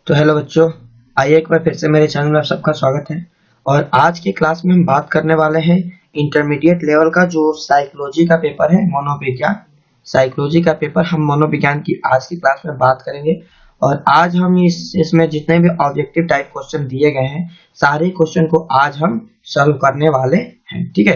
तो हेलो बच्चों, आइए एक बार फिर से मेरे चैनल में आप सबका स्वागत है। और आज की क्लास में हम बात करने वाले हैं इंटरमीडिएट लेवल का जो साइकोलॉजी का पेपर है, मनोविज्ञान। साइकोलॉजी का पेपर हम मनोविज्ञान की आज की क्लास में बात करेंगे। और आज हम इसमें जितने भी ऑब्जेक्टिव टाइप क्वेश्चन दिए गए हैं, सारे क्वेश्चन को आज हम सॉल्व करने वाले हैं। ठीक है,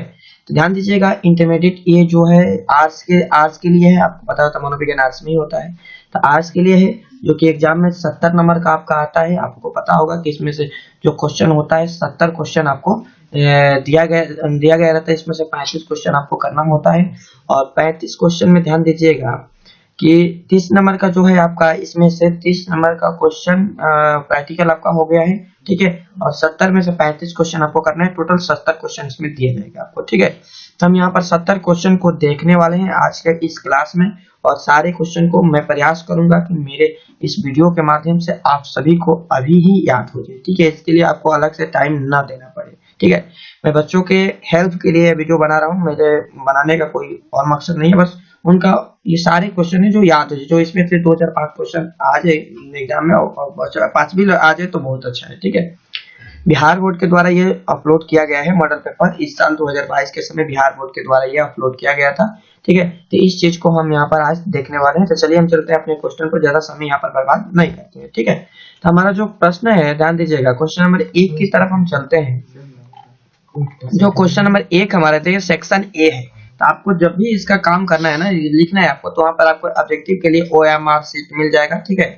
तो ध्यान दीजिएगा। इंटरमीडिएट ये जो है आर्ट्स के लिए है, आपको पता होता है मनोविज्ञान आर्ट्स में ही होता है। तो आर्ट्स के लिए है, जो कि एग्जाम में 70 नंबर का आपका आता है। आपको पता होगा कि इसमें से जो क्वेश्चन होता है 70 क्वेश्चन आपको दिया गया रहता है। इसमें से 35 क्वेश्चन आपको करना होता है। और 35 क्वेश्चन में ध्यान दीजिएगा कि 30 नंबर का जो है आपका, इसमें से 30 नंबर का क्वेश्चन प्रैक्टिकल आपका हो गया है। ठीक है, और 70 में से 35 क्वेश्चन आपको करना है। टोटल 70 क्वेश्चन इसमें दिए जाएंगे आपको। ठीक है, तो हम यहाँ पर 70 क्वेश्चन को देखने वाले हैं आज के इस क्लास में। और सारे क्वेश्चन को मैं प्रयास करूंगा कि मेरे इस वीडियो के माध्यम से आप सभी को अभी ही याद हो जाए। ठीक है, इसके लिए आपको अलग से टाइम ना देना पड़े। ठीक है, मैं बच्चों के हेल्प के लिए वीडियो बना रहा हूँ। मेरे बनाने का कोई और मकसद नहीं है, बस उनका ये सारे क्वेश्चन है जो याद है, जो इसमें से 2 4 5 क्वेश्चन आ जाए एग्जाम में और 5 भी आ जाए तो बहुत अच्छा है। ठीक है, बिहार बोर्ड के द्वारा ये अपलोड किया गया है मॉडल पेपर। इस साल 2022 के समय बिहार बोर्ड के द्वारा ये अपलोड किया गया था। ठीक है, तो इस चीज को हम यहाँ पर आज देखने वाले हैं। तो चलिए हम चलते हैं अपने क्वेश्चन पर, ज्यादा समय यहाँ पर बर्बाद नहीं करते हैं। ठीक है, तो हमारा जो प्रश्न है, ध्यान दीजिएगा, क्वेश्चन नंबर 1 की तरफ हम चलते हैं। जो क्वेश्चन नंबर 1 हमारे थे, सेक्शन ए है। तो आपको जब भी इसका काम करना है ना, लिखना है आपको, तो वहां पर आपको ऑब्जेक्टिव के लिए OMR शीट मिल जाएगा। ठीक है,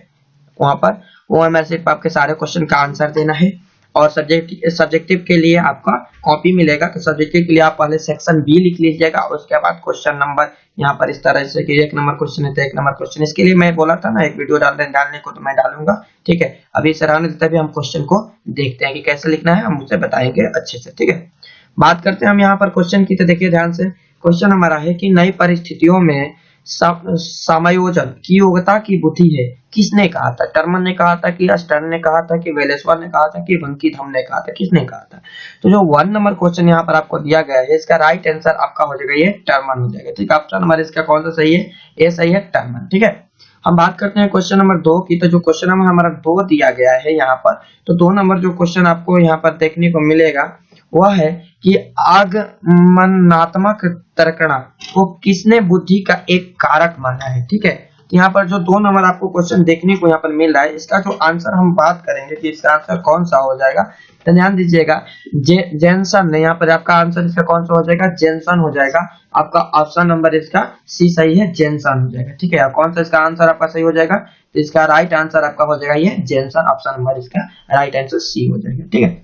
वहां पर OMR शीट पर आपके सारे क्वेश्चन का आंसर देना है। और सब्जेक्टिव के लिए आपका कॉपी मिलेगा। तो सब्जेक्टिव के लिए आप पहले सेक्शन बी लिख लीजिएगा, उसके बाद क्वेश्चन नंबर यहाँ पर इस तरह से कि 1 नंबर क्वेश्चन है तो 1 नंबर क्वेश्चन। इसके लिए मैं बोला था ना एक वीडियो डालने को, तो मैं डालूंगा। ठीक है, अभी इसे रहने देते, अभी हम क्वेश्चन को देखते हैं कि कैसे लिखना है, हम उसे बताएंगे अच्छे से। ठीक है, बात करते हैं हम यहाँ पर क्वेश्चन की। तो देखिए ध्यान से, क्वेश्चन हमारा है कि नई परिस्थितियों में समायोजन की योग्यता की बुद्धि है। किसने कहा था? टर्मन ने कहा था कि स्टर्न ने कहा था कि वेलेस्वर ने कहा था कि बंकिमचंद्र ने कहा था? किसने कहा था? तो जो 1 नंबर क्वेश्चन यहाँ पर आपको दिया गया है, इसका राइट आंसर आपका हो जाएगा ये टर्मन हो जाएगा। ठीक है, ऑप्शन नंबर इसका कौन सा सही है? ए सही है, टर्मन। ठीक है, हम बात करते हैं क्वेश्चन नंबर 2 की। तो जो क्वेश्चन नंबर हमारा 2 दिया गया है यहाँ पर, तो 2 नंबर जो क्वेश्चन आपको यहाँ पर देखने को मिलेगा वह है कि आगमनात्मक तर्कणा को किसने बुद्धि का एक कारक माना है। ठीक है, तो यहाँ पर जो 2 नंबर आपको क्वेश्चन देखने को यहाँ पर मिल रहा है, इसका जो आंसर हम बात करेंगे कि इसका आंसर कौन सा हो जाएगा, तो ध्यान दीजिएगा, जेनसन ने, यहाँ पर आपका आंसर इसका कौन सा हो जाएगा? जेनसन हो जाएगा। आपका ऑप्शन नंबर इसका सी सही है, जेनसन हो जाएगा। ठीक है, कौन सा इसका आंसर आपका सही हो जाएगा? तो इसका राइट आंसर आपका हो जाएगा ये जेनसन। ऑप्शन नंबर इसका राइट आंसर सी हो जाएगा। ठीक है,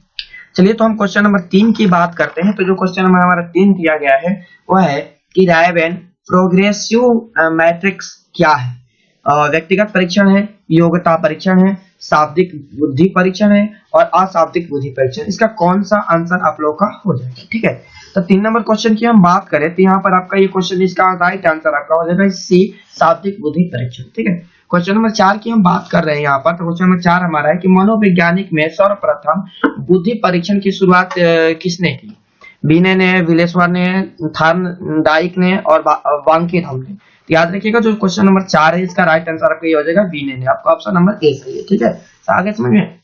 चलिए तो हम क्वेश्चन नंबर 3 की बात करते हैं। तो जो क्वेश्चन नंबर हमारा 3 दिया गया है वह है कि रायबैन प्रोग्रेसिव मैट्रिक्स क्या है? व्यक्तिगत परीक्षण है, योग्यता परीक्षण है, शाब्दिक बुद्धि परीक्षण है और अशाब्दिक बुद्धि परीक्षण। इसका कौन सा आंसर आप लोग का हो जाएगा? ठीक है, तो 3 नंबर क्वेश्चन की हम बात करें तो यहाँ पर आपका ये क्वेश्चन, इसका राइट आंसर आपका हो जाएगा सी, शाब्दिक बुद्धि परीक्षण। ठीक है, क्वेश्चन नंबर 4 की हम बात कर रहे हैं यहाँ पर। तो क्वेश्चन नंबर 4 हमारा है कि मनोवैज्ञानिक में सर्वप्रथम बुद्धि परीक्षण की शुरुआत किसने की? बीने ने, विलेस्वर ने, थॉर्नडाइक ने और बांकिनम ने। तो याद रखिएगा जो क्वेश्चन नंबर 4 है, इसका राइट आंसर आपका ये हो जाएगा बीने ने। आपका ऑप्शन नंबर ए सही है। ठीक है, तो आगे समझ में।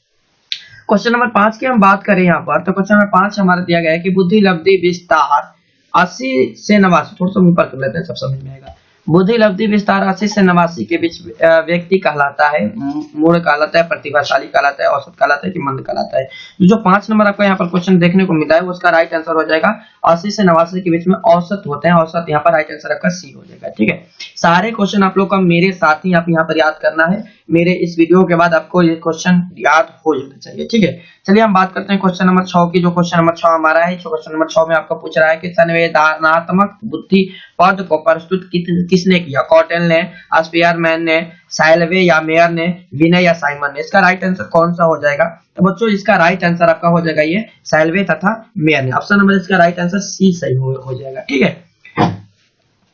क्वेश्चन नंबर 5 की हम बात करें यहाँ पर। तो क्वेश्चन नंबर 5 हमारा दिया गया है कि बुद्धि लब्धि विस्तार 80 से 89, थोड़ा सा ऊपर कर लेते हैं, सब समझ में आएगा। बुद्धि लब्धि विस्तार 80 से 89 के बीच व्यक्ति कहलाता है, मूढ़ कहलाता है, प्रतिभाशाली कहलाता है, औसत कहलाता है कि मंद कहलाता है? जो 5 नंबर आपको यहाँ पर क्वेश्चन देखने को मिला है, उसका राइट आंसर हो जाएगा 80 से 89 के बीच में औसत होते हैं। औसत यहाँ पर राइट आंसर आपका सी हो जाएगा। ठीक है, सारे क्वेश्चन आप लोग का मेरे साथ ही आप यहाँ पर याद करना है। मेरे इस वीडियो के बाद आपको ये क्वेश्चन याद हो जाना चाहिए। ठीक है, चलिए हम बात करते हैं क्वेश्चन नंबर 6 की। जो क्वेश्चन नंबर 6 हमारा है, क्वेश्चन नंबर 6 में आपको पूछ रहा है कि संवेदनात्मक बुद्धि पद को प्रस्तुत किसने किया? कॉटेल ने, स्पीयरमैन ने, साइलवे या मेयर ने, विनय या साइमन ने? इसका राइट आंसर कौन सा हो जाएगा? तो बच्चों इसका राइट आंसर आपका हो जाएगा ये साइलवे तथा मेयर ने। ऑप्शन नंबर इसका राइट आंसर सी सही हो जाएगा। ठीक है,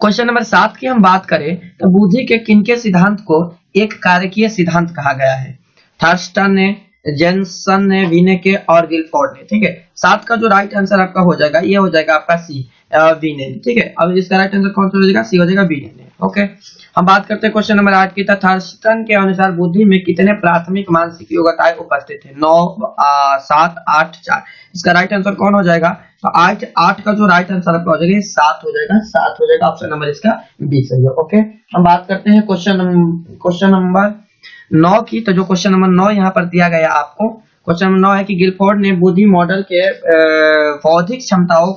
क्वेश्चन नंबर 7 की हम बात करें तो बुद्धि के किनके सिद्धांत को एक कारकीय सिद्धांत कहा गया है? थर्स्टन ने, जेनसन ने, विनेके और गिलफोर्ड ने। ठीक है, 7 का जो राइट आंसर आपका हो जाएगा ये हो जाएगा आपका सी, विने। ठीक है, अब इसका राइट आंसर कौन सा हो जाएगा? सी हो जाएगा, विने। ओके, हम बात करते हैं क्वेश्चन नंबर 8 की। थर्स्टन के अनुसार बुद्धि में कितने प्राथमिक मानसिक योग्यताएं उपस्थित है? 9, 7, 8, 4। इसका राइट आंसर कौन हो जाएगा? तो 8 का जो राइट आंसर आपका हो जाएगा 7 हो जाएगा, 7 हो जाएगा। ऑप्शन नंबर इसका बी सही है। ओके, हम बात करते हैं क्वेश्चन नंबर 9 की। तो जो क्वेश्चन नंबर 9 यहाँ पर दिया गया आपको, क्वेश्चन नंबर 9 है कि गिलफोर्ड ने बुद्धि मॉडल के बौद्धिक क्षमताओं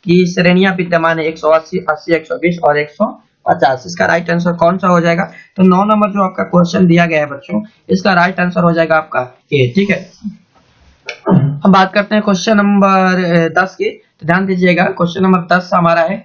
की श्रेणियां विद्यमान है 180, 80, 120 और 150। इसका राइट आंसर कौन सा हो जाएगा? तो 9 नंबर जो आपका क्वेश्चन दिया गया है बच्चों, इसका राइट आंसर हो जाएगा आपका ए। ठीक है, हम बात करते हैं क्वेश्चन नंबर 10 की। तो ध्यान दीजिएगा, क्वेश्चन नंबर 10 हमारा है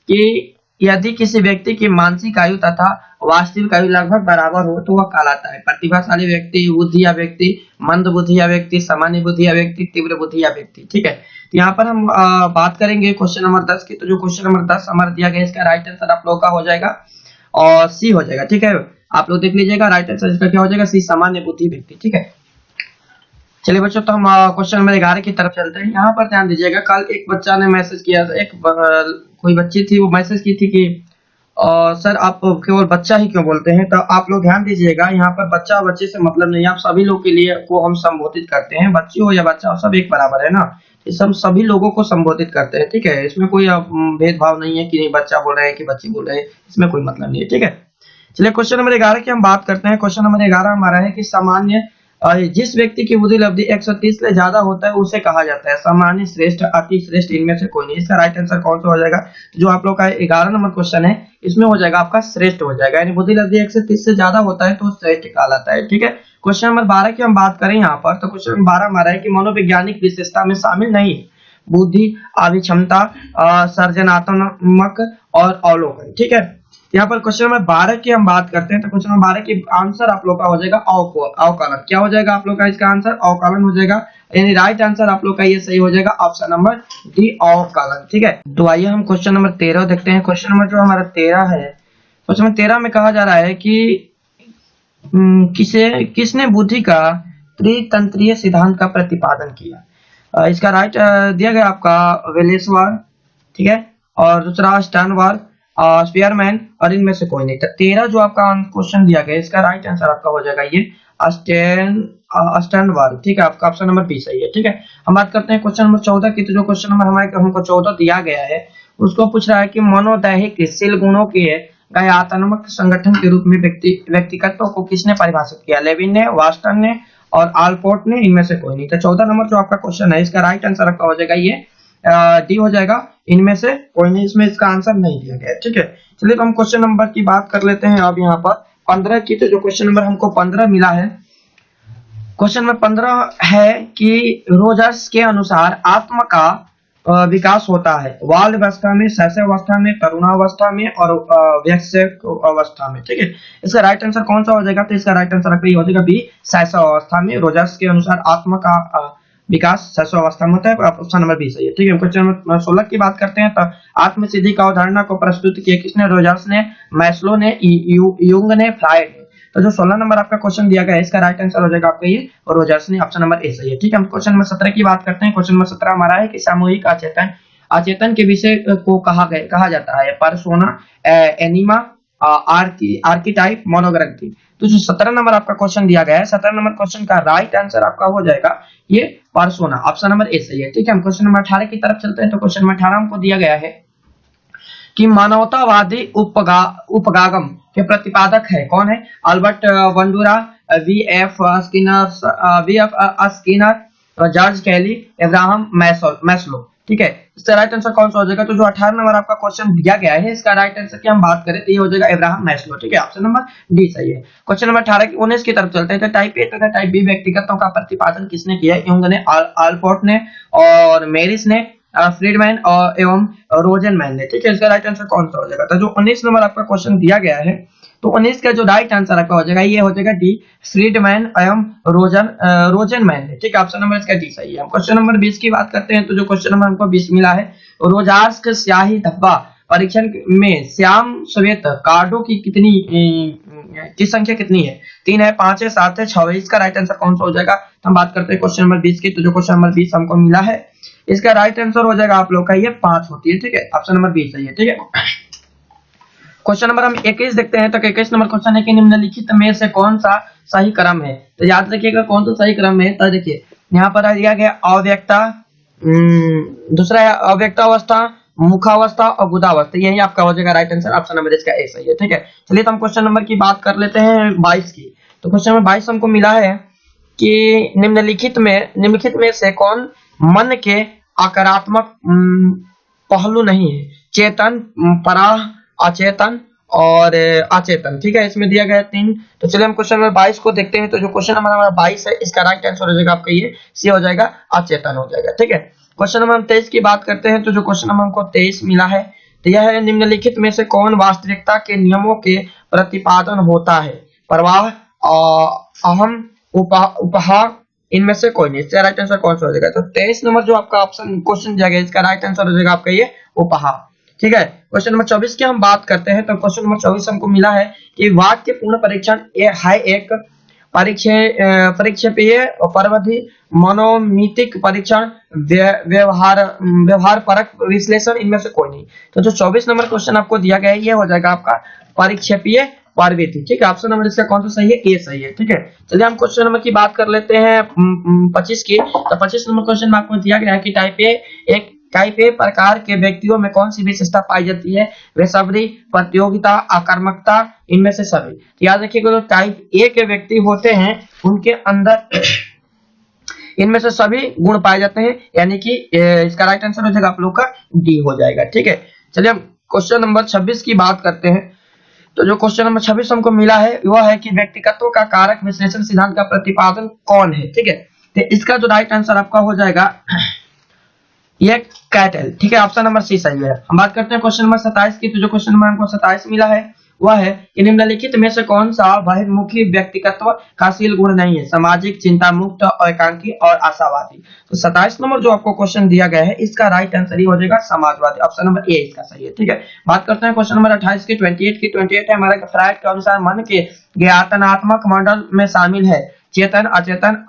कि यदि किसी व्यक्ति की मानसिक आयु तथा वास्तविक आयु लगभग बराबर हो तो वह कहलाता है प्रतिभाशाली व्यक्ति, बुद्धिया व्यक्ति, मंद बुद्धिया व्यक्ति, सामान्य बुद्धिया व्यक्ति, तीव्र बुद्धिया व्यक्ति। ठीक है, तो यहाँ पर हम बात करेंगे क्वेश्चन नंबर 10 की। तो जो क्वेश्चन नंबर 10 हमारा दिया गया, इसका राइट आंसर आप लोग का हो जाएगा और सी हो जाएगा। ठीक है, आप लोग देख लीजिएगा, राइट आंसर इसका क्या हो जाएगा? सी, सामान्य बुद्धि व्यक्ति। ठीक है, चलिए बच्चों, तो हम क्वेश्चन नंबर 11 की तरफ चलते हैं। यहाँ पर ध्यान दीजिएगा, कल एक बच्चा ने मैसेज किया, कोई बच्ची थी, वो मैसेज की थी कि सर आप केवल बच्चा ही क्यों बोलते हैं? तो आप लोग ध्यान दीजिएगा, यहाँ पर बच्चा और बच्चे से मतलब नहीं, आप सभी लोग के लिए को हम संबोधित करते हैं, बच्ची हो या बच्चा हो सब एक बराबर है ना। इस हम सभी लोगों को संबोधित करते हैं। ठीक है, इसमें कोई भेदभाव नहीं है कि बच्चा बोल रहे हैं कि बच्ची बोल रहे हैं, इसमें कोई मतलब नहीं है। ठीक है, चलिए क्वेश्चन नंबर 11 की हम बात करते हैं। क्वेश्चन नंबर 11 हमारा है कि सामान्य जिस व्यक्ति की बुद्धि लब्धि 130 से ज्यादा होता है उसे कहा जाता है सामान्य, श्रेष्ठ, अति श्रेष्ठ, इनमें से कोई नहीं। इसका राइट आंसर कौन सा हो जाएगा? जो आप लोग का 11 नंबर क्वेश्चन है, इसमें हो जाएगा आपका श्रेष्ठ हो जाएगा, यानी बुद्धि लब्धि 130 से ज्यादा होता है तो श्रेष्ठ कहलाता है। ठीक है, क्वेश्चन नंबर 12 की हम बात करें यहाँ पर। तो क्वेश्चन नंबर 12 हमारा है कि मनोवैज्ञानिक विशेषता में शामिल नहीं है बुद्धि, अभिक्षमता, सर्जनात्मक और अवलोकन। ठीक है, यहाँ पर क्वेश्चन नंबर 12 की हम बात करते हैं। तो क्वेश्चन नंबर 12 की आंसर आप लोग का हो जाएगा अवकलन। क्या हो जाएगा आप लोग का इसका आंसर? अवकलन हो जाएगा, यानी राइट आंसर आप लोग का ये सही हो जाएगा, ऑप्शन नंबर डी, अवकलन। ठीक है, तो आइए हम क्वेश्चन नंबर 13 देखते हैं। क्वेश्चन नंबर जो हमारा 13 है, क्वेश्चन नंबर 13 में कहा जा रहा है कि किसने बुद्धि का त्रितंत्रीय सिद्धांत का प्रतिपादन किया? इसका राइट दिया गया आपका वेलेसवार। ठीक है, और दूसरा स्टर्नबर्ग, स्पीयरमैन, और इनमें से कोई नहीं। तो 13 जो आपका क्वेश्चन दिया गया, इसका राइट आंसर आपका हो जाएगा ये स्टर्नबर्ग। ठीक है, आपका ऑप्शन नंबर बी सही है। ठीक है, हम बात करते हैं क्वेश्चन नंबर 14 की। तो जो क्वेश्चन नंबर हमारे हमको 14 दिया गया है, उसको पूछ रहा है कि मनोदैहिक शील गुणों के गायात्मक संगठन के रूप में व्यक्तिगतों को किसने परिभाषित किया? लेविन ने, वास्टन ने और आलपोर्ट ने, इनमें से कोई नहीं। तो 14 नंबर जो आपका क्वेश्चन है, इसका राइट आंसर आपका हो जाएगा ये डी हो जाएगा, इनमें से कोई नहीं, इसमें इसका आंसर नहीं दिया गया। ठीक है, चलिए तो हम क्वेश्चन नंबर की बात कर लेते हैं अब यहाँ पर 15 की। तो जो क्वेश्चन नंबर हमको 15 मिला है, क्वेश्चन नंबर 15 है कि रोजर्स के अनुसार आत्मा का विकास होता है बाल अवस्था में, शैशवावस्था में, तरुणावस्था में और वयस्क अवस्था में। ठीक है, इसका राइट आंसर कौन सा हो जाएगा? तो इसका राइट आंसर हो जाएगा बी, शैशवावस्था में। रोजर्स के अनुसार आत्मा का विकास शैशवावस्था में होता है, ऑप्शन नंबर बी सही है। ठीक है, क्वेश्चन नंबर 16 की बात करते हैं। तो आत्मसिद्धि का अवधारणा को प्रस्तुत किया किसने? रोजर्स ने, मैस्लो ने, युंग ने, फ्रायड ने। तो जो 16 नंबर आपका क्वेश्चन दिया गया है, इसका राइट आंसर हो जाएगा आपका ये रोजर्स ने, ऑप्शन नंबर ए सही है। ठीक है, हम क्वेश्चन नंबर 17 की बात करते हैं। क्वेश्चन नंबर 17 हमारा है कि सामूहिक अचेतन के विषय को कहा जाता है पर्सोना, एनिमा, आर्कीटाइप, मोनोग्राफी। तो जो 17 नंबर आपका क्वेश्चन दिया गया है, 17 नंबर क्वेश्चन का राइट आंसर आपका हो जाएगा ये पर्सोना, ऑप्शन नंबर ए सही है। ठीक है, हम क्वेश्चन नंबर 18 की तरफ चलते हैं। तो क्वेश्चन नंबर 18 हमको दिया गया है कि मानवतावादी उपगागम के प्रतिपादक है कौन है? Albert Bandura, VF. Skinner, George Kelly, Abraham Maslow. ठीक है, इसका राइट आंसर कौन सा हो जाएगा? तो जो 18 नंबर आपका क्वेश्चन दिया गया है, इसका राइट आंसर की हम बात करें तो ये हो जाएगा अब्राहम मैस्लो। ठीक है, ऑप्शन नंबर डी सही है। क्वेश्चन नंबर 18 की 19 की तरफ चलते हैं। तो टाइप ए तथा टाइप बी व्यक्तिगतों का प्रतिपादन किसने किया? युंग ने, आलपोर्ट ने और मेरिस ने, फ्रीडमैन और एवं रोजनमैन ने। ठीक है, इसका राइट आंसर कौन सा हो जाएगा? तो जो 19 नंबर आपका क्वेश्चन दिया गया है, तो 19 का जो राइट आंसर आपका हो जाएगा ये हो जाएगा डी, फ्रीडमैन एवं रोजनमैन ने। ठीक है, ऑप्शन नंबर इसका डी सही है। हम क्वेश्चन नंबर 20 की बात करते हैं। तो जो क्वेश्चन नंबर हमको 20 मिला है, रोजार्स के स्याही धब्बा परीक्षण में श्याम श्वेत कार्डों की कितनी की संख्या कितनी है? 3 है, 5 है, 7 है, 6 है। इसका राइट आंसर कौन सा हो जाएगा? तो हम बात करते हैं क्वेश्चन नंबर 20 की। तो जो क्वेश्चन नंबर 20 हमको मिला है, इसका राइट आंसर हो जाएगा आप लोग का ये 5 होती है, ठीक है। ऑप्शन नंबर 20 सही है, ठीक है। क्वेश्चन नंबर हम 21 देखते हैं। तो 21 नंबर क्वेश्चन है कि निम्नलिखित में से कौन सा सही क्रम है? तो याद रखिएगा कौन सा सही क्रम है। तो देखिए यहाँ पर दिया गया अव्यक्ता, दूसरा है अव्यक्तावस्था, मुखावस्था और गुदावस्था, यही आपका हो जाएगा राइट आंसर। ऑप्शन नंबर इसका ए सही है, ठीक है। चलिए तो हम क्वेश्चन नंबर की बात कर लेते हैं 22 की। तो क्वेश्चन नंबर 22 हमको मिला है कि निम्नलिखित में से कौन मन के आकारात्मक पहलू नहीं है? चेतन, पराह, अचेतन और अचेतन, ठीक है। इसमें दिया गया 3। तो चलिए हम क्वेश्चन नंबर 22 को देखते हैं। तो जो क्वेश्चन नंबर हमारा 22 है, इसका राइट आंसर हो जाएगा आपका ये सी हो जाएगा, अचेतन हो जाएगा, ठीक है। क्वेश्चन नंबर 23 की बात करते हैं। तो जो क्वेश्चन नंबर हमको 23 मिला है, तो यह है निम्नलिखित में से कौन वास्तविकता के नियमों के प्रतिपादन होता है? प्रवाह, अहम, उपहा, इनमें से कोई नहीं। इसका राइट आंसर कौन सा हो जाएगा? तो 23 नंबर जो आपका ऑप्शन क्वेश्चन दिया गया, इसका राइट आंसर हो जाएगा आपका ये उपहा, ठीक है। क्वेश्चन नंबर 24 की हम बात करते हैं। तो क्वेश्चन नंबर 24 हमको मिला है कि वाक्य पूर्ण परीक्षण है एक परिक्षेपीय परवधि मनोमितिक परीक्षण, व्यवहार परक विश्लेषण, इनमें से कोई नहीं। तो जो 24 नंबर क्वेश्चन आपको दिया गया है, ये हो जाएगा आपका परिक्षेपीय परवधि, ठीक है। ऑप्शन नंबर इसका कौन सा सही है? ए सही है, ठीक है। चलिए हम क्वेश्चन नंबर की बात कर लेते हैं 25 की। तो 25 नंबर क्वेश्चन में आपको दिया गया है कि टाइप ए प्रकार के व्यक्तियों में कौन सी विशेषता पाई जाती है? बेसब्री, प्रतियोगिता, आक्रामकता, इनमें से सभी। तो याद रखिएगा जो टाइप ए के व्यक्ति होते हैं, उनके अंदर इनमें से सभी गुण पाए जाते हैं, यानी कि इसका राइट आंसर हो जाएगा आप लोग का डी हो जाएगा, ठीक है। चलिए हम क्वेश्चन नंबर 26 की बात करते हैं। तो जो क्वेश्चन नंबर 26 हमको मिला है, वह है कि व्यक्तिगत का कारक विश्लेषण सिद्धांत का प्रतिपादन कौन है? ठीक है। तो इसका जो राइट आंसर आपका हो जाएगा ये कैटल, ठीक है। ऑप्शन नंबर सी सही है। हम बात करते हैं क्वेश्चन नंबर 27 की। तो जो क्वेश्चन नंबर हमको 27 मिला है, वह है कि निम्नलिखित में से कौन सा बहिर्मुखी व्यक्तित्व का शील गुण नहीं है? सामाजिक, चिंता मुक्त, एकांकी और आशावादी। तो 27 नंबर जो आपको क्वेश्चन दिया गया है, इसका राइट आंसर ही हो जाएगा समाजवादी। ऑप्शन नंबर ए इसका सही है, ठीक है। बात करते हैं क्वेश्चन नंबर 28 की। 28 है हमारा फ्राइड के अनुसार मन के ज्ञातनात्मक मंडल में शामिल है चेतन, अचेतन,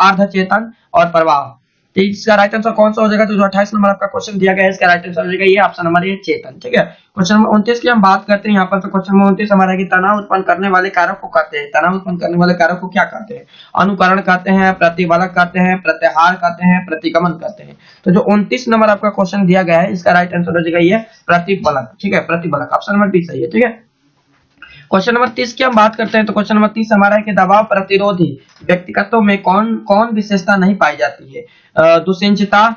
अर्धचेतन और प्रवाह। तो इसका राइट आंसर कौन सा हो जाएगा? तो जो 28 नंबर आपका क्वेश्चन दिया गया है, इसका राइट आंसर हो जाएगा ये ऑप्शन नंबर ए चेतन, ठीक है। क्वेश्चन नंबर 29 की हम बात करते हैं यहाँ पर। तो क्वेश्चन नंबर 29 हमारा है कि तनाव उत्पन्न करने वाले कारक को कहते हैं। तनाव उत्पन्न करने वाले कारक को क्या कहते हैं? अनुकरण कहते हैं, प्रतिबलक कहते हैं, प्रत्याहार कहते हैं, प्रतिगमन कहते हैं। तो जो 29 नंबर आपका क्वेश्चन दिया गया है, इसका राइट आंसर हो जाएगा ये प्रतिबलक, ठीक है। प्रतिबलक ऑप्शन नंबर बी सही है, ठीक है। क्वेश्चन नंबर 30 की हम बात करते हैं। तो क्वेश्चन नंबर 30 हमारा है कि दबाव प्रतिरोधी व्यक्तित्व में कौन कौन विशेषता नहीं पाई जाती है? दुश्चिंतता,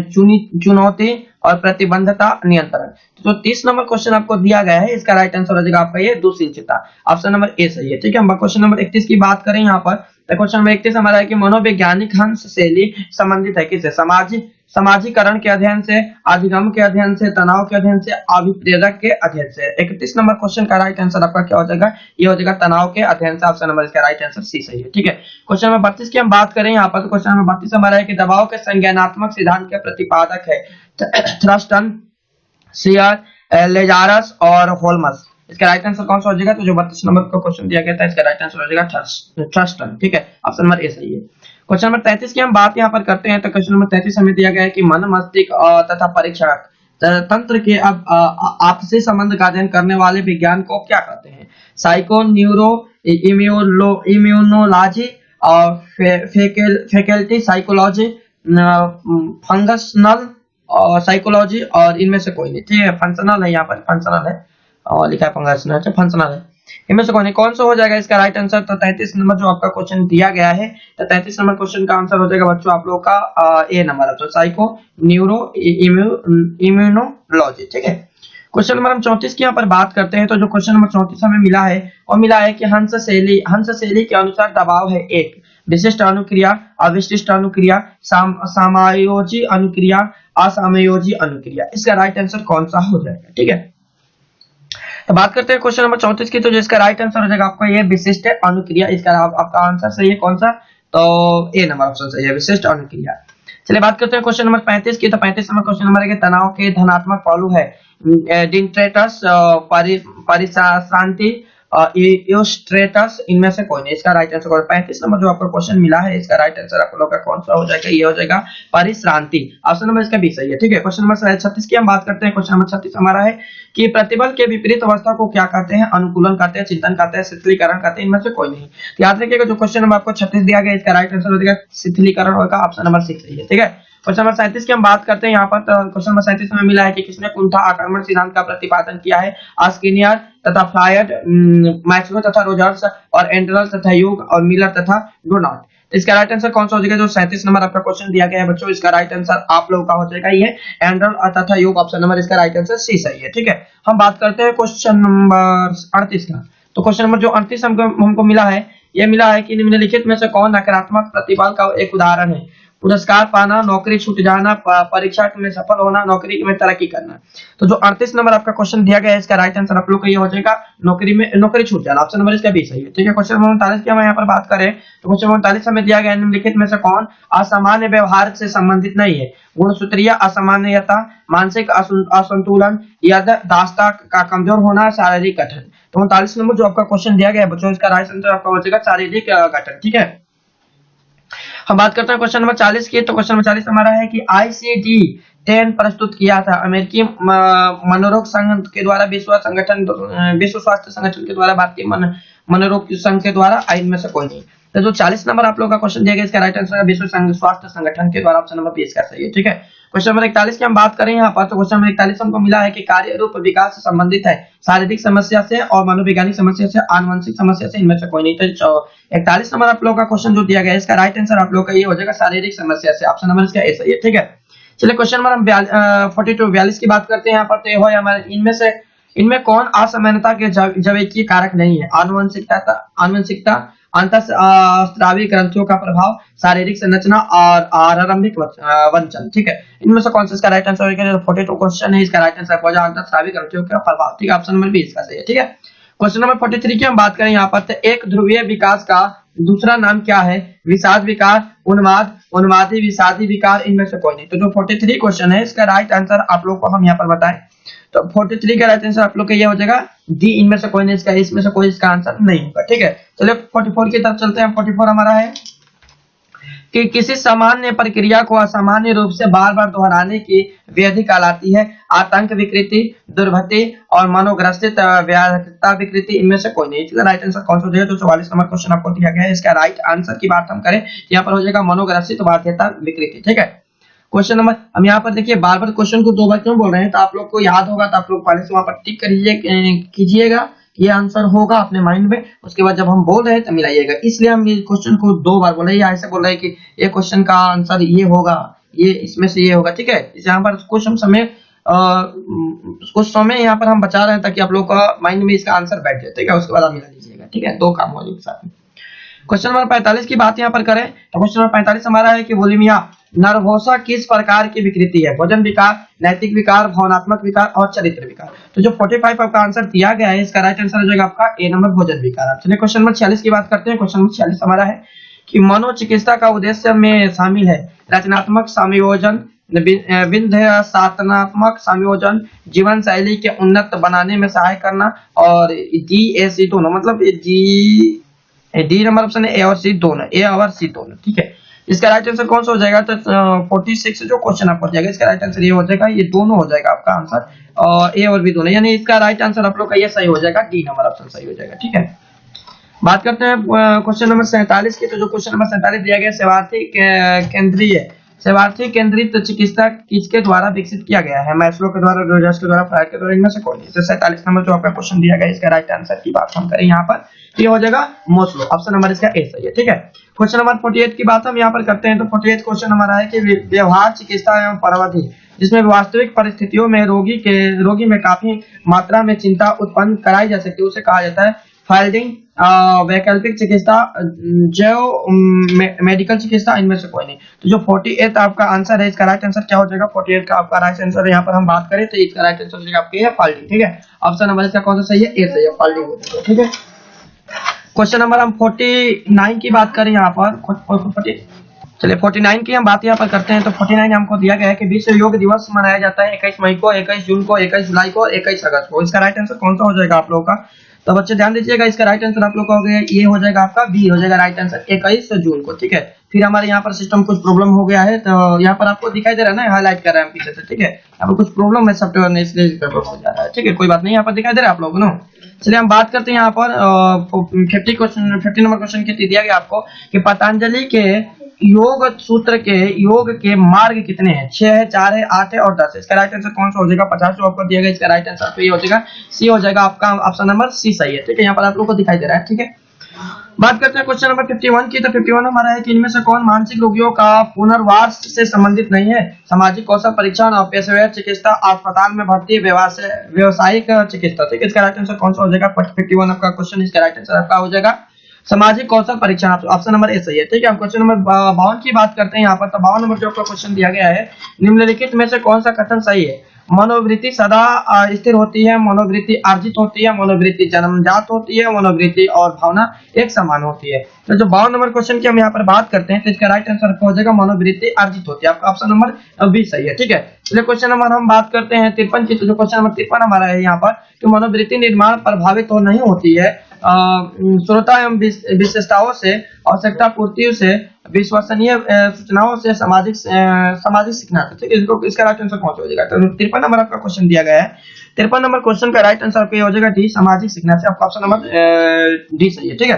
चुनौती और प्रतिबंधता, नियंत्रण। तो 30 नंबर क्वेश्चन आपको दिया गया है, इसका राइट आंसर हो जाएगा आपका ये दुश्चिंतता। ऑप्शन नंबर ए सही है, ठीक है। हम क्वेश्चन नंबर 31 की बात करें यहाँ पर। तो क्वेश्चन नंबर 31 हमारा है कि मनोवैज्ञानिक हंस शैली संबंधित है किससे? समाजीकरण के अध्ययन से, अधिगम के अध्ययन से, तनाव के अध्ययन से, अभिप्रेरक के अध्ययन से। 31 नंबर क्वेश्चन का राइट आंसर आपका क्या हो जाएगा? ये हो जाएगा तनाव के अध्ययन से। ऑप्शन नंबर इसका राइट आंसर सी सही है, ठीक है। क्वेश्चन नंबर 32 की हम बात करें यहाँ पर। तो क्वेश्चन नंबर 32 हमारा है कि दबाव के संज्ञानात्मक सिद्धांत के प्रतिपादक है थ्रस्टन, शियर, लेजारस और होल्मस। इसका राइट आंसर कौन सा हो जाएगा? तो जो 32 नंबर का क्वेश्चन दिया गया था, इसका राइट आंसर हो जाएगा थ्रस्टन, ठीक है। ऑप्शन नंबर ए सही है। क्वेश्चन नंबर 33 की हम बात यहाँ पर करते हैं। तो क्वेश्चन नंबर 33 हमें दिया गया है कि मन, मस्तिष्क तथा परीक्षण तंत्र के अब आपसी संबंध का अध्ययन करने वाले विज्ञान को क्या कहते हैं? साइको न्यूरो इम्यूनोलॉजी और फैकल्टी साइकोलॉजी, फंगशनल साइकोलॉजी और इनमें से कोई नहीं, ठीक है। फंक्शनल है, यहाँ पर फंक्शनल है और लिखा है फंगशनल, फंक्शनल है। इनमें से कौन सा हो जाएगा इसका राइट आंसर? तो 33 नंबर जो आपका क्वेश्चन दिया गया है, तो 33 नंबर क्वेश्चन का आंसर हो जाएगा बच्चों आप लोगों का ए नंबर, तो साइको न्यूरो इम्यूनोलॉजी, ठीक है। क्वेश्चन नंबर हम 34 की यहाँ पर बात करते हैं। तो जो क्वेश्चन नंबर 34 हमें मिला है, और मिला है कि हंस शैली के अनुसार दबाव है एक विशिष्ट अनुक्रिया, अविशिष्ट अनुक्रिया, समायोजी अनुक्रिया, असमयोजी अनुक्रिया। इसका राइट आंसर कौन सा हो जाएगा? ठीक है। तो बात करते हैं क्वेश्चन नंबर 34 की। तो जिसका राइट आंसर हो जाएगा आपका ये विशिष्ट अनुक्रिया। इसका आपका आंसर सही है कौन सा? तो ए नंबर ऑप्शन सही है, विशिष्ट अनुक्रिया। चलिए बात करते हैं क्वेश्चन नंबर 35 की। तो 35 नंबर क्वेश्चन हमारे के तनाव के धनात्मक पहलू है डिस्ट्रेस, परिशांति, एयोस्ट्रेटस इनमें से कोई नहीं। इसका राइट आंसर कौन? 35 नंबर जो आपको क्वेश्चन मिला है, इसका राइट आंसर आप लोग का कौन सा हो जाएगा? ये हो जाएगा परिश्रांति। ऑप्शन नंबर इसका 20 सही है। ठीक है, क्वेश्चन नंबर 36 की हम बात करते हैं। क्वेश्चन नंबर 36 हमारा है कि प्रतिबल के विपरीत अवस्था को क्या कहते हैं? अनुकूलन कहते हैं, चिंतन कहते हैं, शिथिलीकरण कहते हैं, इनमें से कोई नहीं। तो याद रखिएगा जो क्वेश्चन नंबर आपको 36 दिया गया, इसका राइट आंसर हो जाएगा शिथिलीकरण होगा। ऑप्शन नंबर 6 सही है। ठीक है, क्वेश्चन नंबर 37 की हम बात करते हैं। यहाँ पर क्वेश्चन नंबर 37 में मिला है कि किसने कुंठा आक्रमण सिद्धांत का प्रतिपादन किया है? स्किनर तथा फ्लायड, मैक्सवेल तथा रोजर्स और एंडरस तथा यूग और मिलर तथा डोनाल्ड। तो इसका राइट आंसर कौन सा हो जाएगा? जो 37 नंबर आपका क्वेश्चन दिया गया है बच्चों, इसका राइट आंसर आप लोगों का हो जाएगा ये एंडरल तथा यूग। ऑप्शन नंबर इसका राइट आंसर सी सही है। ठीक है, हम बात करते हैं क्वेश्चन नंबर 38 का। तो क्वेश्चन नंबर जो 38 हमको मिला है, ये मिला है कि निम्नलिखित में से कौन नकारात्मक प्रतिबल का एक उदाहरण है? पुरस्कार पाना, नौकरी छूट जाना, परीक्षा में सफल होना, नौकरी में तरक्की करना। तो जो 38 नंबर आपका क्वेश्चन दिया गया है, इसका राइट आंसर आप लोग का ये हो जाएगा नौकरी छूट जाना। ऑप्शन नंबर इसका 20 सही है। ठीक है, क्वेश्चन नंबर 39 की हम यहाँ पर बात करें तो क्वेश्चन नंबर 39 हमें दिया गया है निम्नलिखित में से कौन असामान्य व्यवहार से संबंधित नहीं है? गुणसूत्रीय असामान्यता, मानसिक असंतुलन, याददाश्त का कमजोर होना, शारीरिक गठन। तो 39 नंबर जो आपका क्वेश्चन दिया गया है बच्चों, इसका राइट आंसर आपका हो जाएगा शारीरिक गठन। ठीक है, हम बात करते हैं क्वेश्चन नंबर 40 की। तो क्वेश्चन नंबर 40 हमारा है कि ICD-10 प्रस्तुत किया था अमेरिकी मनोरोग संघ के द्वारा, विश्व स्वास्थ्य संगठन के द्वारा, भारतीय मनोरोग संघ के द्वारा, इनमें से कोई नहीं। तो जो 40 नंबर आप लोग का क्वेश्चन दिया गया, इसका राइट आंसर है विश्व स्वास्थ्य संगठन के द्वारा। ऑप्शन नंबर 20 का सही है। ठीक है, क्वेश्चन नंबर 41 की हम बात करें यहाँ पर। तो क्वेश्चन नंबर 41 हमको मिला है कि कार्य रूप विकास से संबंधित है शारीरिक समस्या से और मनोवैज्ञानिक समस्या से, आनुवंशिक समस्या से, इनमें से कोई नहीं। तो 41 नंबर आप लोग का क्वेश्चन जो दिया गया है, इसका राइट आंसर आप लोग का ये हो जाएगा शारीरिक समस्या से। ऑप्शन नंबर इसका ए सही है। ठीक है, चलिए क्वेश्चन नंबर हम 42 की बात करते हैं यहाँ पर। तो ये हो हमारे इनमें कौन असमानता के जैविकीय कारक नहीं है? आनुवंशिकता, अंतःस्रावी ग्रंथियों का प्रभाव, शारीरिक संरचना और आरंभिक वंचन। ठीक है, इनमें से कौन सा इसका राइट आंसर होगा? 42 क्वेश्चन है, इसका राइट आंसर हो जाएगा अंतःस्रावी ग्रंथियों का प्रभाव। ठीक है, ऑप्शन नंबर 20 का सही है। ठीक है, क्वेश्चन नंबर 43 की हम बात करें यहाँ पर। तो एक ध्रुवीय विकास का दूसरा नाम क्या है? विषाद विकार, उन्माद, उन्मादी विषादी विकार, इनमें से कोई नहीं। तो जो 43 क्वेश्चन है, इसका राइट आंसर आप लोग को हम यहाँ पर बताएं तो 43 का राइट आंसर आप लोग का ये हो जाएगा डी, इनमें से कोई नहीं, इसमें से कोई इसका आंसर नहीं होगा। ठीक है, चलिए 44 की तरफ चलते हैं। 44 हमारा है कि किसी सामान्य प्रक्रिया को असामान्य रूप से बार बार दोहराने की व्याधि कहलाती है? आतंक विकृति, दुर्भति और मनोग्रसित व्याधिता विकृति, इनमें से कोई नहीं। इसका राइट आंसर कौन सा हो जाएगा? तो 44 नंबर क्वेश्चन आपको दिया गया है, इसका राइट आंसर की बात हम करें यहाँ पर हो जाएगा मनोग्रसित व्याधिता विकृति। ठीक है, क्वेश्चन नंबर हम यहाँ पर देखिए बार बार क्वेश्चन को 2 बार क्यों बोल रहे हैं, तो आप लोग को याद होगा तो आप लोग पहले से वहां पर टिक कीजिएगा, ये आंसर होगा अपने माइंड में, उसके बाद जब हम बोल रहे हैं तो मिलाइएगा। इसलिए हम ये क्वेश्चन को 2 बार बोल रहे हैं, ऐसे बोल रहे हैं कि ये क्वेश्चन का आंसर ये होगा, ये इसमें से ये होगा। ठीक है, यहाँ पर कुछ समय यहाँ पर हम बचा रहे हैं ताकि आप लोग का माइंड में इसका आंसर बैठ जाए। ठीक है, उसके बाद आप मिला लीजिएगा। ठीक है, 2 काम हो जाएगा साथ में। क्वेश्चन नंबर 45 की बात यहाँ पर करें तो क्वेश्चन नंबर 45 हमारा है कि बुलिमिया नर्वोसा किस प्रकार की विकृति है? भोजन विकार, नैतिक विकार, भावनात्मक विकार और चरित्र विकार। तो जो 45 आपका आंसर दिया गया है, इसका राइट आंसर हो जाएगा आपका ए नंबर भोजन विकार। चलिए क्वेश्चन नंबर 46 की बात करते हैं। क्वेश्चन नंबर 46 हमारा है कि मनोचिकित्सा का उद्देश्य में शामिल है रचनात्मक समायोजन, विन्ध्यात्मक समायोजन, जीवन शैली के उन्नत बनाने में सहाय करना और DAC दोनों, मतलब डी नंबर ऑप्शन है ए और सी दोनों, ए और सी दोनों। ठीक है, इसका राइट आंसर कौन सा हो जाएगा? तो 46 जो क्वेश्चन आपको जाएगा, इसका राइट आंसर ये हो जाएगा, ये दोनों हो जाएगा आपका आंसर, और ए और बी दोनों, यानी इसका राइट आंसर आप लोग का ये सही हो जाएगा, डी नंबर ऑप्शन सही हो जाएगा। ठीक है, बात करते हैं क्वेश्चन नंबर 47 की। तो जो क्वेश्चन नंबर 47 दिया गया सेवार्थी केंद्रित चिकित्सा किसके द्वारा विकसित किया गया है? मैस्लो के द्वारा, रोजर्स के द्वारा, फ्रायड के द्वारा, इनमें से कोई नहीं। तो 47 नंबर जो आपका क्वेश्चन दिया गया, इसका राइट आंसर की बात हम करें यहाँ पर, ये हो जाएगा मोस्लो। ऑप्शन नंबर इसका ए सही है। ठीक है, क्वेश्चन नंबर 48 की बात हम यहाँ पर करते हैं। तो 48 क्वेश्चन हमारा है कि व्यवहार चिकित्सा एवं परवधि जिसमें वास्तविक परिस्थितियों में रोगी में काफी मात्रा में चिंता उत्पन्न कराई जा सकती है, उसे कहा जाता है फाइल्डिंग, वैकल्पिक चिकित्सा, जो मेडिकल चिकित्सा, इनमें से कोई नहीं। तो जो 48 आपका आंसर है, इसका राइट आंसर क्या हो जाएगा? 48 का आपका राइट आंसर यहाँ पर हम बात करें तो इसका राइट आंसर हो जाएगा आपके फाइल्डिंग। ठीक है, ऑप्शन नंबर इसका कौन सा सही है? ए सही है, फाइल्डिंग हो जाएगा। ठीक है, क्वेश्चन नंबर हम 49 की बात करें यहाँ पर। चलिए 49 की हम बात यहाँ पर करते हैं। तो 49 हमको दिया गया है कि विश्व योग दिवस मनाया जाता है 21 मई को, 21 जून को, 21 जुलाई को, 21 अगस्त को। इसका राइट आंसर कौन सा हो जाएगा आप लोगों का? तो बच्चे ध्यान दीजिएगा, इसका राइट आंसर आप लोग का हो गया, ये हो जाएगा आपका बी हो जाएगा राइट आंसर 21 जून को। ठीक है, फिर हमारे यहाँ पर सिस्टम कुछ प्रॉब्लम हो गया है, तो यहाँ पर आपको दिखाई दे रहा है ना, हाईलाइट कर रहे हैं हम पीछे से। ठीक है, यहाँ पर कुछ प्रॉब्लम है सॉफ्टवेयर में, इसलिए गड़बड़ हो जा रहा है। ठीक है, कोई बात नहीं, यहाँ पर दिखाई दे रहा है आप लोगों को। चलिए हम बात करते हैं यहाँ पर 50 नंबर क्वेश्चन के दिया गया आपको कि पतंजलि के योग सूत्र के योग के मार्ग कितने हैं? 6 है, 4 है, 8 है और 10 है। इसका राइट आंसर कौन सा हो जाएगा? 50 जो आपको दिया गया, इसका राइट आंसर तो ये हो जाएगा सी हो जाएगा, आपका ऑप्शन नंबर सी सही है। ठीक है, यहाँ पर आप लोग को दिखाई दे रहा है। ठीक है, बात करते हैं क्वेश्चन नंबर 51 की। तो 51 हमारा है कि इनमें से कौन मानसिक रोगियों का पुनर्वास से संबंधित नहीं है? सामाजिक कौशल परीक्षण और पेशेवर चिकित्सा, अस्पताल में भर्ती, व्यवसायिक चिकित्सा। ठीक है, इसका राइट आंसर कौन सा हो जाएगा? 51 आपका क्वेश्चन, इसका राइट आंसर आपका हो जाएगा सामाजिक कौशल परीक्षण, ऑप्शन नंबर ए सही है। ठीक है, हम क्वेश्चन नंबर 52 की बात करते हैं यहाँ पर। तो 52 नंबर जो आपका क्वेश्चन दिया गया है, निम्नलिखित में से कौन सा कथन सही है? मनोवृत्ति सदा स्थिर होती है, मनोवृत्ति अर्जित होती है, मनोवृत्ति जन्मजात होती है, मनोवृत्ति और भावना एक समान होती है। तो जो 52 नंबर क्वेश्चन की हम यहाँ पर बात करते हैं, तो इसका राइट आंसर हो जाएगा मनोवृत्ति अर्जित होती है, आपका ऑप्शन नंबर बी सही है। ठीक है, चलिए क्वेश्चन नंबर हम बात करते हैं 53 की। तो जो क्वेश्चन नंबर 53 हमारा है यहाँ पर कि मनोवृत्ति निर्माण प्रभावित तो नहीं होती है श्रोता एवं विशेषताओं से, आवश्यकता पूर्ति से, विश्वसनीय सूचनाओं से, सामाजिक सीखना। ठीक है, इसका राइट आंसर कौन सा हो जाएगा? तो 53 नंबर आपका क्वेश्चन दिया गया है। 53 नंबर क्वेश्चन का राइट आंसर आपका हो जाएगा डी, सामाजिक सीखना से, आपका ऑप्शन नंबर डी सही है। ठीक है,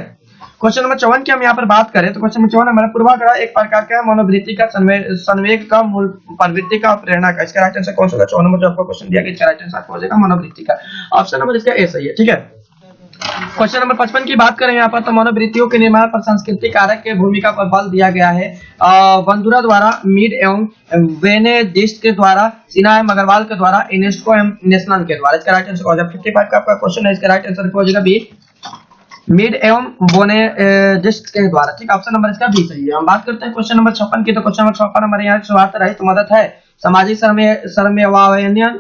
क्वेश्चन नंबर 54 की हम यहाँ पर बात करें तो क्वेश्चन नंबर 54 हमारा पूर्वाग्रह एक प्रकार का मनोवृत्ति का संवेग का मूल प्रवृत्ति का प्रेरणा का। इसका राइट आंसर कौन सा होगा? 54 नंबर जो आपको क्वेश्चन दिया गया, इसका राइट आंसर हो जाएगा मनोवृत्ति का, ऑप्शन नंबर इसका ए सही है। ठीक है, क्वेश्चन नंबर 55 की बात करें यहाँ पर तो मनोवृत्तियों के निर्माण पर सांस्कृतिक कारक के भूमिका पर बल दिया गया है। बंदुरा द्वारा, मीड एवं वेनेडिस्ट के द्वारा, सिन्हा एवं अग्रवाल के द्वारा, यूनेस्को एवं नेशनल के द्वारा। इसका राइट आंसर हो जाएगा 55 का आपका क्वेश्चन है, इसका राइट आंसर हो जाएगा बी, मीड एवं बोनेडिस्ट के द्वारा। ठीक, ऑप्शन नंबर इसका बी सही है। हम बात करते हैं क्वेश्चन नंबर 56 की। तो क्वेश्चन नंबर 56 हमारे यहाँ स्वार्थ रहित मदद है, सामाजिक समन्वय,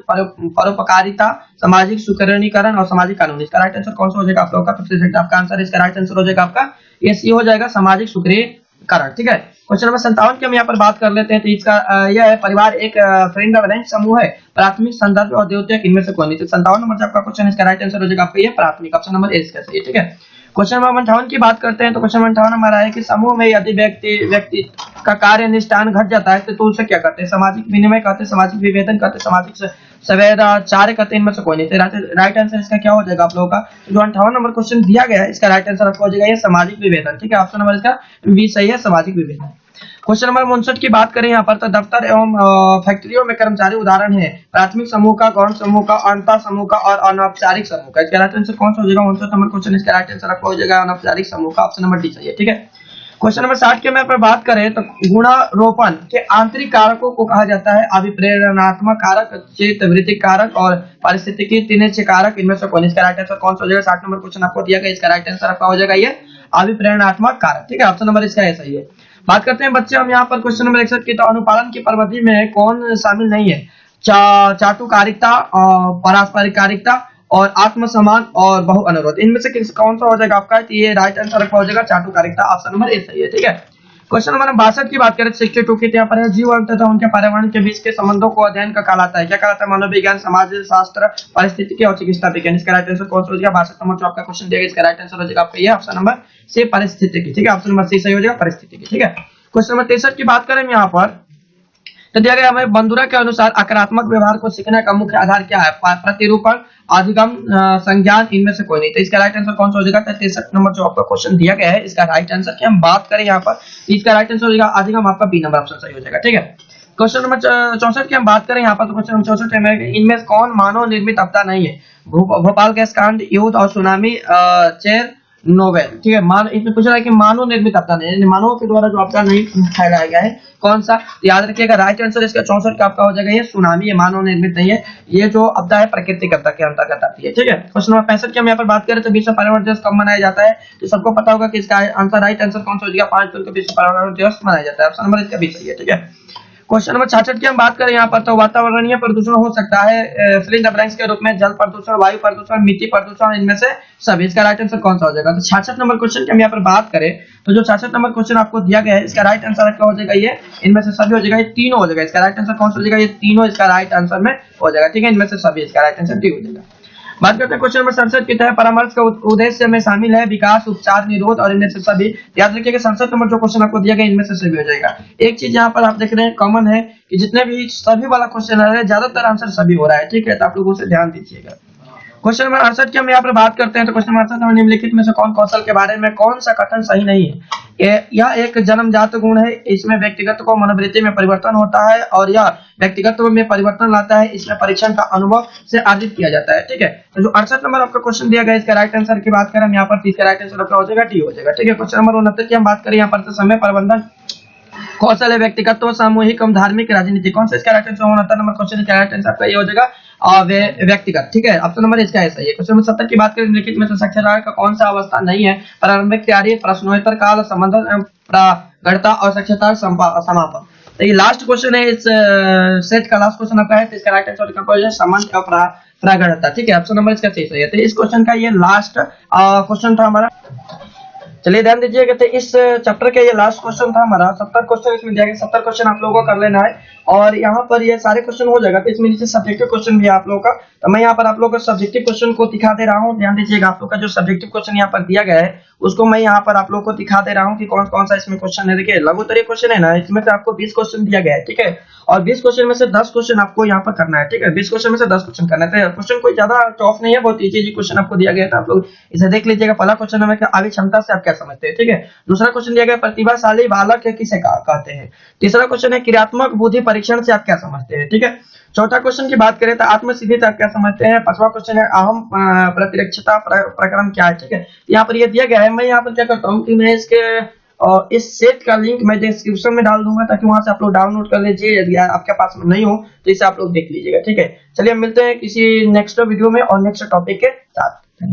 परोपकारिता, सामाजिक सुकरणीकरण और सामाजिक कानून। इसका राइट आंसर कौन सा हो जाएगा आप लोगों का? 50% आपका आंसर, इसका राइट आंसर हो जाएगा आपका ये सी हो जाएगा, सामाजिक सुकरणीकरण। ठीक है, क्वेश्चन नंबर 57 की हम यहाँ पर बात कर लेते हैं। तो इसका यह है परिवार एक फ्रेंड ऑफ रेंज समूह है, प्राथमिक, संदर्भ और द्योतक इनमें से कौन नहीं? तो 57 नंबर आपका क्वेश्चन, इसका राइट आंसर हो जाएगा आपका ये प्राथमिक, ऑप्शन नंबर ए इसका सही है। ठीक है, क्वेश्चन नंबर 58 की बात करते हैं। तो क्वेश्चन नंबर 58 हमारा है कि समूह में यदि व्यक्ति का कार्य अनुष्ठान घट जाता है तो उसे क्या कहते हैं? सामाजिक विनिमय कहते हैं, सामाजिक विभेदन कहते हैं, सामाजिक सवेदाचार्य कहते हैं, इनमें से कोई नहीं। तो राइट आंसर इसका क्या हो जाएगा आप लोगों का? जो 58 नंबर क्वेश्चन दिया गया है, इसका राइट आंसर आपको हो जाएगा ये सामाजिक विभेदन। ठीक है, ऑप्शन नंबर इसका बी सही है, सामाजिक विभेदन। क्वेश्चन नंबर 59 की बात करें यहाँ पर तो दफ्तर एवं फैक्ट्रियों में कर्मचारी उदाहरण है, प्राथमिक समूह का, गौण समूह का, अंतर समूह का और अनौपचारिक समूह का। इसका राइट आंसर कौन सा हो जाएगा? 59 नंबर क्वेश्चन, इसका राइट आंसर आपको हो जाएगा अनौपचारिक समूह का, ऑप्शन नंबर डी सही है। ठीक है, क्वेश्चन नंबर 60 के में बात करें तो गुणारोपण के आंतरिक कारकों को कहा जाता है अभिप्रेरणात्मक कारक, चेतवृत्तिक कारक और पारिस्थितिकी तिनिक्ष कारक, इनमें से कौन? इसका राइट आंसर कौन सा हो जाएगा? 60 नंबर क्वेश्चन आपको दिया गया, इसका राइट आंसर आपका हो जाएगा ये अभिप्रेरणात्मक कारक। ठीक है, ऑप्शन नंबर इसका है सही है। बात करते हैं बच्चे हम यहाँ पर क्वेश्चन नंबर 61 की। तो अनुपालन की प्रविधि में कौन शामिल नहीं है? चाटुकारिता, पारस्परिकारिता और आत्मसम्मान और बहु अनुरोध, इनमें से कौन सा हो जाएगा आपका? ये राइट आंसर हो जाएगा चाटुकारिता, ऑप्शन नंबर ए सही है। ठीक है, क्वेश्चन नंबर 62 की बात करें 62 की। यहाँ पर जीव तथा उनके पर्यावरण के बीच के संबंधों को अध्ययन का कहलाता है, क्या कहलाता है? मनोविज्ञान, समाज शास्त्र, पारिस्थितिकी और चिकित्सा विज्ञान। इसका राइट आंसर कौन सा हो जाएगा? 62 नंबर जो आपका क्वेश्चन दिया गया, इसका राइट आंसर हो जाएगा आपका ये ऑप्शन नंबर सी, परिस्थितिकी। ठीक है, ऑप्शन नंबर सी सही हो जाएगा, परिस्थितिकी। ठीक है, क्वेश्चन नंबर 63 की बात करें यहाँ पर तो दिया गया हमें बंदुरा के अनुसार आक्रामक व्यवहार को सीखने का मुख्य आधार क्या है? प्रतिरूपण, अधिगम, संज्ञान, इनमें से कोई नहीं। तो इसका राइट आंसर कौन सा हो जाएगा? 63 नंबर जो आपका क्वेश्चन दिया गया है, इसका राइट आंसर की हम बात करें यहाँ पर, इसका राइट आंसर हो जाएगा अधिगम, आपका बी नंबर ऑप्शन सही हो जाएगा। ठीक है, क्वेश्चन नंबर 64 की हम बात करें यहाँ पर तो क्वेश्चन नंबर 64 में इनमें कौन मानव निर्मित आपदा नहीं है? भोपाल गैस कांड, युद्ध और सुनामी, चेर नोवेल। ठीक है, इसमें पूछ रहा है कि मानव निर्मित आपदा नहीं, मानव के द्वारा जो आपदा नहीं फैलाया गया है, कौन सा? तो याद रखिएगा राइट आंसर इसका 64 का आपका हो जाएगा ये सुनामी, ये मानव निर्मित नहीं है, ये जो आपदा है प्राकृतिक आपदा के अंतर्गत आती है। ठीक है, क्वेश्चन नंबर 65 की हम यहाँ पर बात करें तो विश्व पर्यावरण दिवस कब मनाया जाता है? तो सबको पता होगा कि इसका आंसर राइट आंसर कौन सा हो जाएगा? 5 जून को विश्व पर्यावरण दिवस मनाया जाता है, ऑप्शन नंबर इसका भी सही है। ठीक है, क्वेश्चन नंबर 66 की हम बात करें यहाँ पर तो वातावरणीय प्रदूषण हो सकता है फिल इन द ब्लैंक्स के रूप में जल प्रदूषण, वायु प्रदूषण, मिट्टी प्रदूषण, इनमें से सभी। इसका राइट आंसर कौन सा हो जाएगा? तो 66 नंबर क्वेश्चन की हम यहाँ पर बात करें तो जो 66 नंबर क्वेश्चन आपको दिया गया है, इसका राइट आंसर क्या हो जाएगा? ये इनमें से सभी हो जाएगा, ये तीनों हो जाएगा। इसका राइट आंसर कौन सा हो जाएगा? ये तीनों इसका राइट आंसर में हो जाएगा। ठीक है, इनमें से सभी, इसका राइट आंसर डी हो जाएगा। बात करते हैं क्वेश्चन नंबर 67 की तरह परामर्श का उद्देश्य में शामिल है विकास, उपचार, निरोध और इनमें से सभी। याद रखिएगा 67 नंबर जो क्वेश्चन आपको दिया गया इनमें से सभी हो जाएगा। एक चीज यहाँ पर आप देख रहे हैं कॉमन है कि जितने भी सभी वाला क्वेश्चन है ज्यादातर आंसर सभी हो रहा है, ठीक है, तो आप लोगों से ध्यान दीजिएगा। क्वेश्चन नंबर 68 की हम यहाँ पर बात करते हैं तो क्वेश्चन नंबर 68 में निम्नलिखित में से कौन कौशल के बारे में कौन सा कथन सही नहीं है। यह एक जन्मजात गुण है, इसमें व्यक्तिगत को मनोवृत्ति में परिवर्तन होता है और यह व्यक्तिगत में परिवर्तन लाता है, इसमें परीक्षण का अनुभव से अर्जित किया जाता है, ठीक है। तो जो 68 नंबर आपका क्वेश्चन दिया गया इसका राइट आंसर की बात करें हम यहाँ पर, इसका राइट आंसर आपका हो जाएगा टी हो जाएगा, ठीक है। क्वेश्चन नंबर 69 की हम बात करें यहाँ पर समय प्रबंधन कौशल है व्यक्तिगत सामूहिक एवं धार्मिक राजनीति, कौन सा इसका राइट आंसर 69 नंबर क्वेश्चन का राइट आंसर आपका ये हो जाएगा व्यक्तिगत, ठीक है। ऑप्शन नंबर इसका ऐसा ही है। क्वेश्चन नंबर 70 की बात करें निम्नलिखित में से साक्षरता का कौन सा अवस्था नहीं है। प्रारंभिक तैयारी, प्रश्नोत्तर काल, संबंध प्रागढ़ता और साक्षरता समापन। तो ये लास्ट क्वेश्चन है इस सेट का, लास्ट क्वेश्चन आपका है, तो इसका राइट आंसर लिखना पड़ेगा संबंध और प्रागढ़ता, ठीक है। ऑप्शन नंबर इसका सही है। तो इस क्वेश्चन का ये लास्ट क्वेश्चन था हमारा। चलिए ध्यान दीजिएगा, तो इस चैप्टर का ये लास्ट क्वेश्चन था हमारा। 70 क्वेश्चन इसमें दिया गया, 70 क्वेश्चन आप लोगों को कर लेना है और यहाँ पर ये सारे क्वेश्चन हो जाएगा। तो इसमें नीचे सब्जेक्टिव क्वेश्चन भी है आप लोगों का, तो मैं यहाँ पर आप लोगों को सब्जेक्टिव क्वेश्चन को दिखा दे रहा हूँ। ध्यान दीजिएगा, आप लोग का जो सब्जेक्टिव क्वेश्चन यहाँ पर दिया गया है उसको मैं यहाँ पर आप लोग को दिखा दे रहा हूँ कि कौन कौन सा इसमें क्वेश्चन है। देखिए लघुत्तरीय क्वेश्चन है ना, इसमें से आपको 20 क्वेश्चन दिया गया है, ठीक है, और 20 क्वेश्चन में से 10 क्वेश्चन आपको यहाँ पर करना है, ठीक है। 20 क्वेश्चन में से 10 क्वेश्चन करना है। तो क्वेश्चन कोई ज्यादा टफ नहीं है, बहुत इजी क्वेश्चन आपको दिया गया था, आप लोग इसे देख लीजिएगा। पहला क्वेश्चन है आगे क्षमता से आप क्या समझते हैं, ठीक है। दूसरा क्वेश्चन दिया गया प्रतिभाशाली बालक किसे कहते हैं। तीसरा क्वेश्चन है क्रियात्मक बुद्धि परीक्षण से आप क्या समझते हैं, ठीक है। चौथा क्वेश्चन की बात करें तो आत्मसिद्धि आप क्या समझते हैं। पांचवा क्वेश्चन है अहम प्रतिरक्षता प्रकरण क्या है, ठीक है। यहाँ पर ये दिया गया है, मैं यहाँ पर क्या करता हूँ कि मैं इसके इस सेट का लिंक मैं डिस्क्रिप्शन में डाल दूंगा ताकि वहां से आप लोग डाउनलोड कर लीजिए, यदि आपके पास में नहीं हो तो इसे आप लोग देख लीजिएगा, ठीक है। चलिए मिलते हैं किसी नेक्स्ट वीडियो में और नेक्स्ट टॉपिक के साथ।